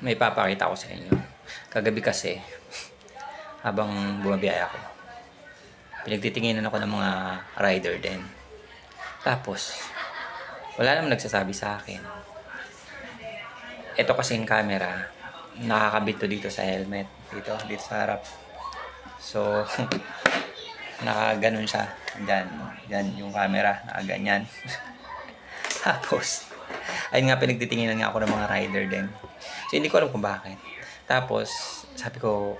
May papakita ko sa inyo. Kagabi kasi, habang bumabiyaya ako, pinagtitinginan ako ng mga rider din. Tapos, wala naman nagsasabi sa akin. Ito kasing camera, nakakabit to dito sa helmet. Dito sa harap. So, nakaganon siya. Yan yung camera, nakaganyan. Tapos, ayun nga, pinagtitinginan nga ako ng mga rider din. So, hindi ko alam kung bakit. Tapos, sabi ko,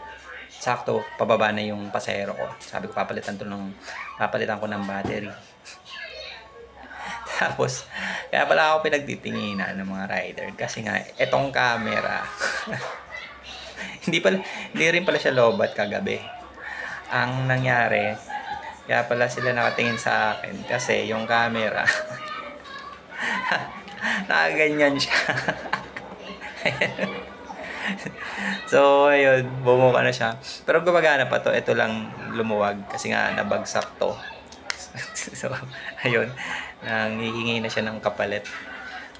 sakto, pababa na yung pasahero ko. Sabi ko, papalitan ko ng battery. Tapos, kaya pala ako pinagtitinginan ng mga rider. Kasi nga, etong camera, hindi rin pala siya lobat kagabi. Ang nangyari, kaya pala sila nakatingin sa akin. Kasi yung camera, nakaganyan siya. So, ayun, bumuka na siya. Pero gumagana pa to. Ito lang lumuwag kasi nga nabagsak to. So, ayun, nangihingi na siya ng kapalit.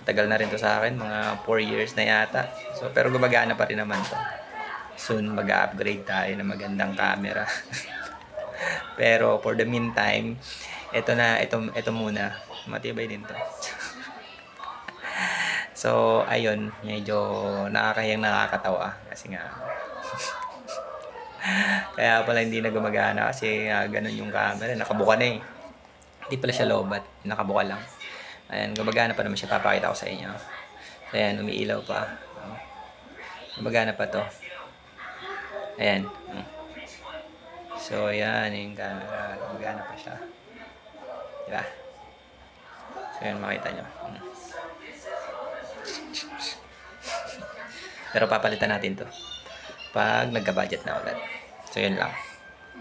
Tagal na rin to sa akin, mga 4 years na yata. So, pero gumagana pa rin naman to. Soon, mag-upgrade tayo ng magandang camera. Pero, for the meantime, ito muna. Matibay din to. So, ayun, medyo nakakatawa kasi nga kaya pala hindi na gumagana kasi ganun yung camera, nakabuka na eh. Hindi pala siya lobat, nakabuka lang. Ayan, gumagana pa naman siya, papakita ko sa inyo. So, ayan, umiilaw pa. Gumagana pa to. Ayan. So, ayan, yung camera, gumagana pa siya. Diba? So, ayan, makita nyo. Pero papalitan natin to pag nagka-budget na ulit. So yun lang.